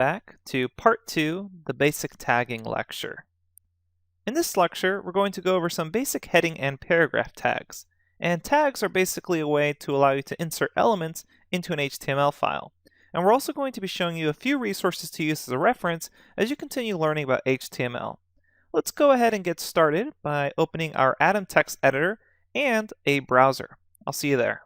back to part 2, the basic tagging lecture. In this lecture, we're going to go over some basic heading and paragraph tags. And tags are basically a way to allow you to insert elements into an HTML file. And we're also going to be showing you a few resources to use as a reference as you continue learning about HTML. Let's go ahead and get started by opening our Atom text editor and a browser. I'll see you there.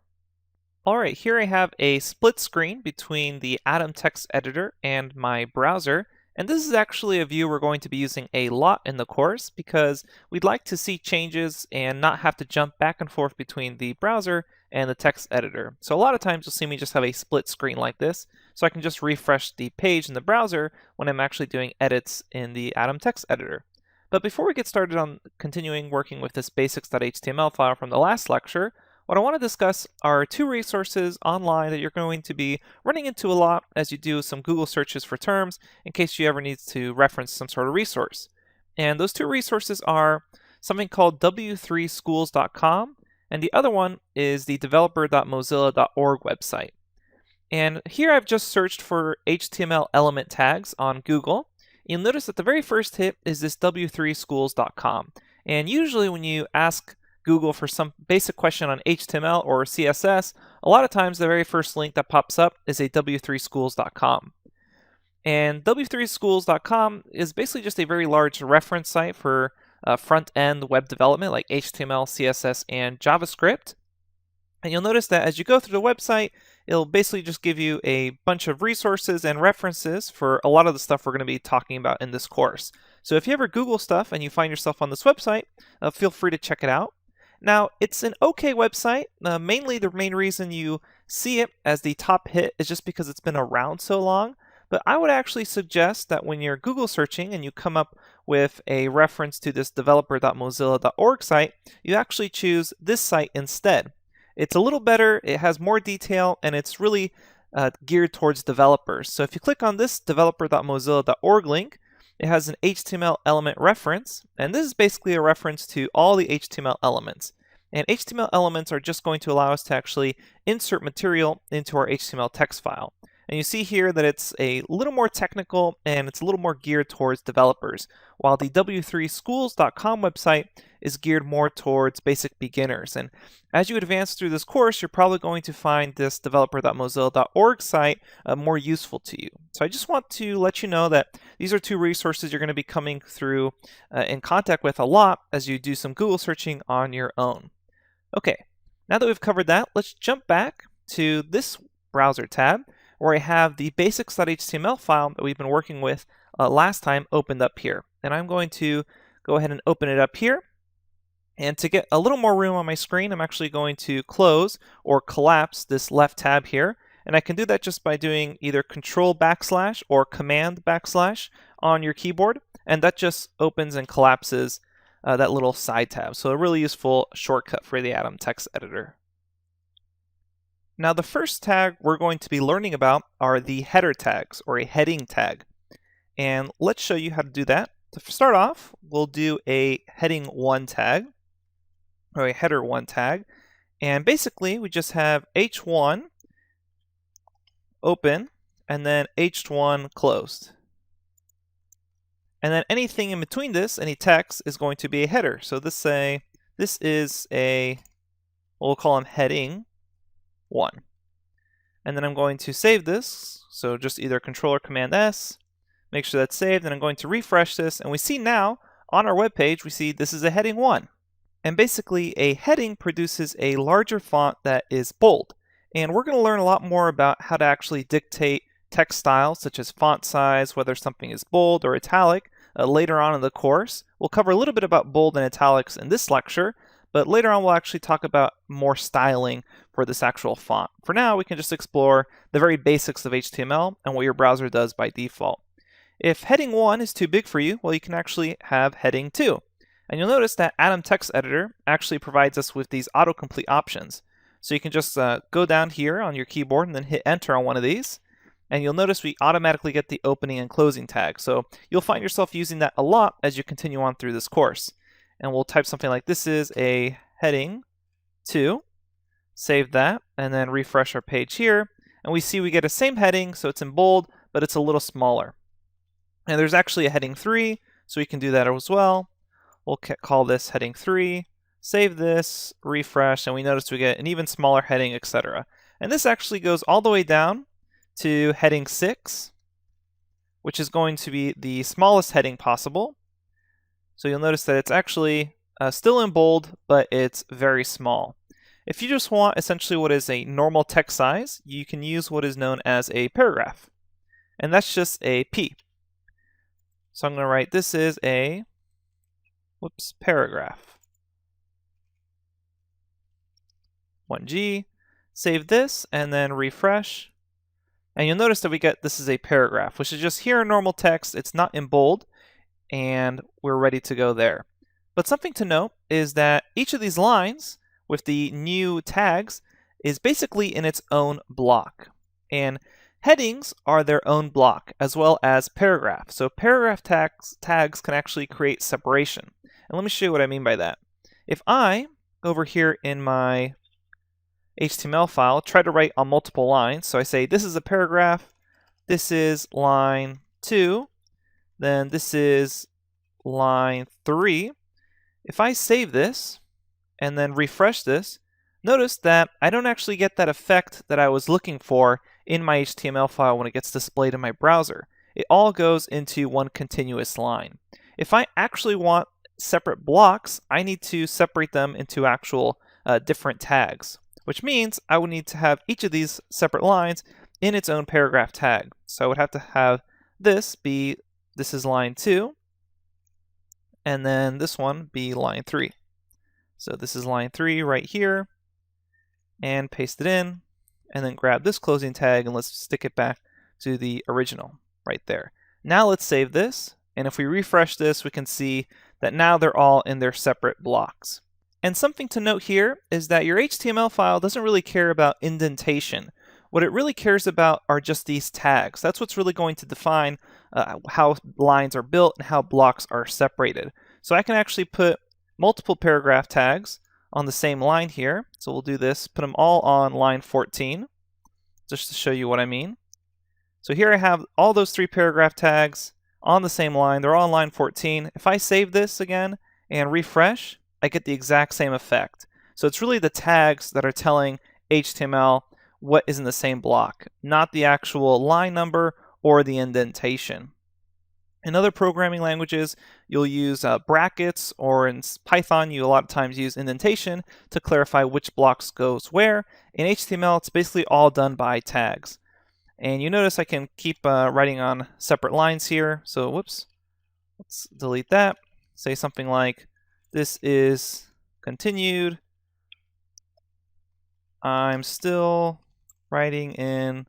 Alright, here I have a split screen between the Atom text editor and my browser, and this is actually a view we're going to be using a lot in the course because we'd like to see changes and not have to jump back and forth between the browser and the text editor. So a lot of times you'll see me just have a split screen like this, so I can just refresh the page in the browser when I'm actually doing edits in the Atom text editor. But before we get started on continuing working with this basics.html file from the last lecture, what I want to discuss are two resources online that you're going to be running into a lot as you do some Google searches for terms in case you ever need to reference some sort of resource. And those two resources are something called w3schools.com, and the other one is the developer.mozilla.org website. And here I've just searched for HTML element tags on Google. You'll notice that the very first hit is this w3schools.com. And usually when you ask Google for some basic question on HTML or CSS, a lot of times the very first link that pops up is a w3schools.com. And w3schools.com is basically just a very large reference site for front-end web development like HTML, CSS, and JavaScript. And you'll notice that as you go through the website, it'll basically just give you a bunch of resources and references for a lot of the stuff we're going to be talking about in this course. So if you ever Google stuff and you find yourself on this website, feel free to check it out. Now, it's an okay website. Mainly the main reason you see it as the top hit is just because it's been around so long. But I would actually suggest that when you're Google searching and you come up with a reference to this developer.mozilla.org site, you actually choose this site instead. It's a little better, it has more detail, and it's really geared towards developers. So if you click on this developer.mozilla.org link, it has an HTML element reference, and this is basically a reference to all the HTML elements. And HTML elements are just going to allow us to actually insert material into our HTML text file. And you see here that it's a little more technical and it's a little more geared towards developers, while the w3schools.com website is geared more towards basic beginners. And as you advance through this course, you're probably going to find this developer.mozilla.org site more useful to you. So I just want to let you know that these are two resources you're going to be coming through in contact with a lot as you do some Google searching on your own. Okay, now that we've covered that, let's jump back to this browser tab where I have the basics.html file that we've been working with last time opened up here. And I'm going to go ahead and open it up here. And to get a little more room on my screen, I'm actually going to close or collapse this left tab here. And I can do that just by doing either Control / or Command / on your keyboard. And that just opens and collapses that little side tab. So a really useful shortcut for the Atom text editor. Now the first tag we're going to be learning about are the header tags, or a heading tag. And let's show you how to do that. To start off, we'll do a heading 1 tag, or a header 1 tag. And basically we just have h1 open and then h1 closed. And then anything in between this, any text, is going to be a header. So this is a, we'll call them heading 1. And then I'm going to save this, so just either Control or Command S, make sure that's saved, and I'm going to refresh this, and we see now on our web page we see this is a heading 1. And basically a heading produces a larger font that is bold. And we're going to learn a lot more about how to actually dictate text styles such as font size, whether something is bold or italic, later on in the course. We'll cover a little bit about bold and italics in this lecture, but later on we'll actually talk about more styling for this actual font. For now, we can just explore the very basics of HTML and what your browser does by default. If heading 1 is too big for you, well, you can actually have heading 2. And you'll notice that Atom Text Editor actually provides us with these autocomplete options. So you can just go down here on your keyboard and then hit enter on one of these. And you'll notice we automatically get the opening and closing tag. So you'll find yourself using that a lot as you continue on through this course. And we'll type something like this is a heading 2, save that, and then refresh our page here. And we see we get a same heading, so it's in bold, but it's a little smaller. And there's actually a heading 3, so we can do that as well. We'll call this heading 3, save this, refresh, and we notice we get an even smaller heading, etc. And this actually goes all the way down to heading 6, which is going to be the smallest heading possible. So you'll notice that it's actually still in bold, but it's very small. If you just want essentially what is a normal text size, you can use what is known as a paragraph. And that's just a P. So I'm going to write this is a paragraph. 1G, save this, and then refresh. And you'll notice that we get this is a paragraph, which is just here in normal text. It's not in bold, and we're ready to go there. But something to note is that each of these lines with the new tags is basically in its own block. And headings are their own block, as well as paragraph. So paragraph tags can actually create separation. And let me show you what I mean by that. If I, over here in my HTML file, try to write on multiple lines, so I say this is a paragraph, this is line 2, then this is line 3. If I save this and then refresh this, notice that I don't actually get that effect that I was looking for in my HTML file when it gets displayed in my browser. It all goes into one continuous line. If I actually want separate blocks, I need to separate them into actual different tags, which means I would need to have each of these separate lines in its own paragraph tag. So I would have to have this be, this is line 2, and then this one be line 3. So this is line 3 right here, and paste it in, and then grab this closing tag and let's stick it back to the original right there. Now let's save this, and if we refresh this, we can see that now they're all in their separate blocks. And something to note here is that your HTML file doesn't really care about indentation. What it really cares about are just these tags. That's what's really going to define how lines are built and how blocks are separated. So I can actually put multiple paragraph tags on the same line here. So we'll do this, put them all on line 14, just to show you what I mean. So here I have all those 3 paragraph tags on the same line. They're all on line 14. If I save this again and refresh, I get the exact same effect. So it's really the tags that are telling HTML what is in the same block, not the actual line number or the indentation. In other programming languages, you'll use brackets, or in Python, you a lot of times use indentation to clarify which blocks goes where. In HTML, it's basically all done by tags. And you notice I can keep writing on separate lines here. So whoops, let's delete that. Say something like, this is continued. I'm still writing in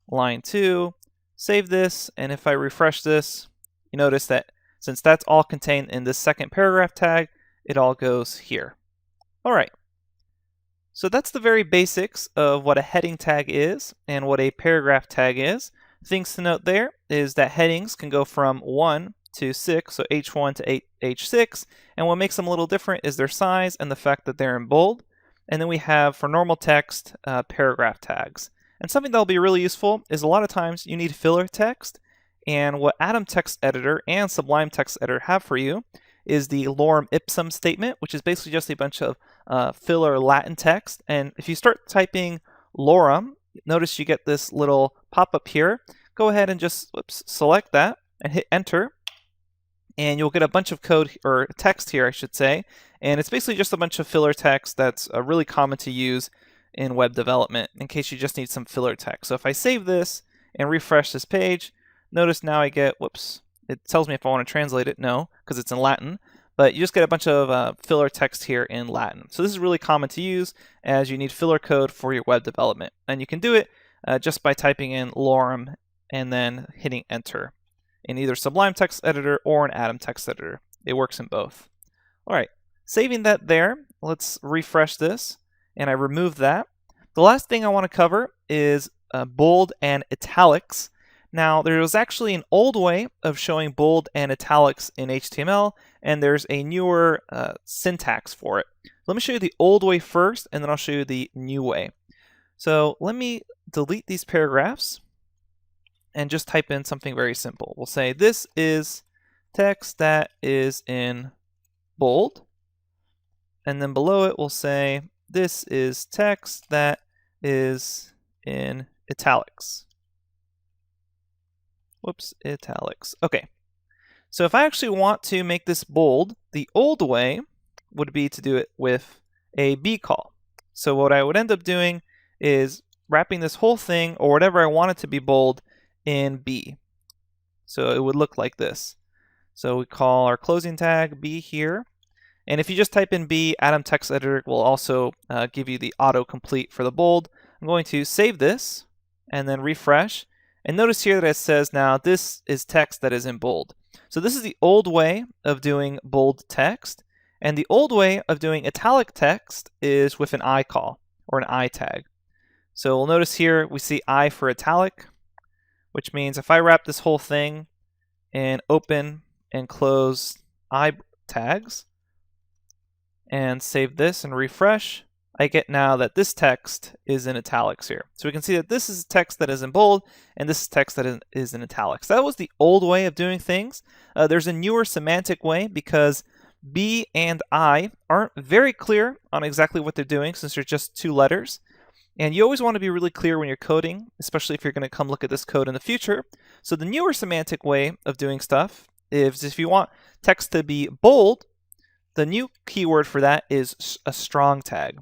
line 2. Save this, and if I refresh this, you notice that since that's all contained in this second paragraph tag, it all goes here. All right. So that's the very basics of what a heading tag is and what a paragraph tag is. Things to note there is that headings can go from 1 to 6, so H1 to H6, and what makes them a little different is their size and the fact that they're in bold. And then we have, for normal text, paragraph tags. And something that will be really useful is a lot of times you need filler text, and what Atom Text Editor and Sublime Text Editor have for you is the lorem ipsum statement, which is basically just a bunch of filler Latin text. And if you start typing lorem, notice you get this little pop-up here. Go ahead and just select that and hit enter, and you'll get a bunch of code, or text here I should say, and it's basically just a bunch of filler text that's really common to use in web development in case you just need some filler text. So if I save this and refresh this page, notice now I get, it tells me if I want to translate it. No, because it's in Latin, but you just get a bunch of filler text here in Latin. So this is really common to use as you need filler code for your web development, and you can do it just by typing in lorem and then hitting enter in either Sublime Text Editor or an Atom Text Editor. It works in both. All right, saving that there, let's refresh this, and I remove that. The last thing I want to cover is bold and italics. Now, there was actually an old way of showing bold and italics in HTML, and there's a newer syntax for it. Let me show you the old way first, and then I'll show you the new way. So let me delete these paragraphs, and just type in something very simple. We'll say this is text that is in bold, and then below it we'll say this is text that is in italics. Whoops, italics. Okay, so if I actually want to make this bold, the old way would be to do it with a B call. So what I would end up doing is wrapping this whole thing, or whatever I want it to be bold, in B. So it would look like this. So we call our closing tag B here. And if you just type in B, Atom Text Editor will also give you the autocomplete for the bold. I'm going to save this and then refresh. And notice here that it says now this is text that is in bold. So this is the old way of doing bold text. And the old way of doing italic text is with an I call, or an I tag. So we'll notice here we see I for italic, which means if I wrap this whole thing in open and close I tags, and save this and refresh, I get now that this text is in italics here. So we can see that this is text that is in bold, and this is text that is in italics. That was the old way of doing things. There's a newer semantic way, because B and I aren't very clear on exactly what they're doing, since they're just two letters. And you always want to be really clear when you're coding, especially if you're going to come look at this code in the future. So the newer semantic way of doing stuff is, if you want text to be bold, the new keyword for that is a strong tag.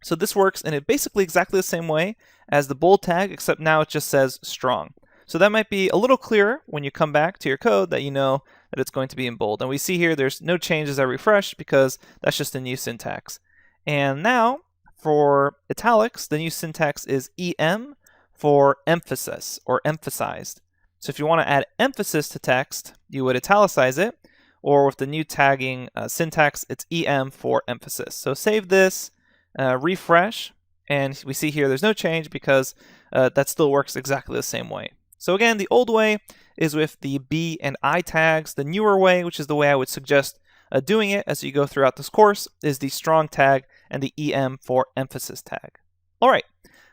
So this works in basically exactly the same way as the bold tag, except now it just says strong. So that might be a little clearer when you come back to your code, that you know that it's going to be in bold. And we see here there's no change as I refresh, because that's just a new syntax. And now for italics, the new syntax is EM for emphasis, or emphasized. So if you want to add emphasis to text, you would italicize it. Or with the new tagging syntax, it's EM for emphasis. So save this, refresh, and we see here there's no change, because that still works exactly the same way. So again, the old way is with the B and I tags. The newer way, which is the way I would suggest doing it as you go throughout this course, is the strong tag and the EM for emphasis tag. All right,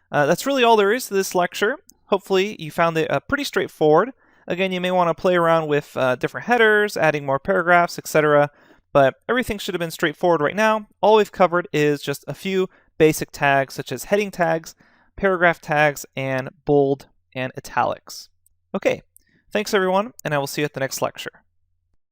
that's really all there is to this lecture. Hopefully you found it pretty straightforward. Again, you may want to play around with different headers, adding more paragraphs, etc. But everything should have been straightforward right now. All we've covered is just a few basic tags, such as heading tags, paragraph tags, and bold and italics. Okay, thanks everyone, and I will see you at the next lecture.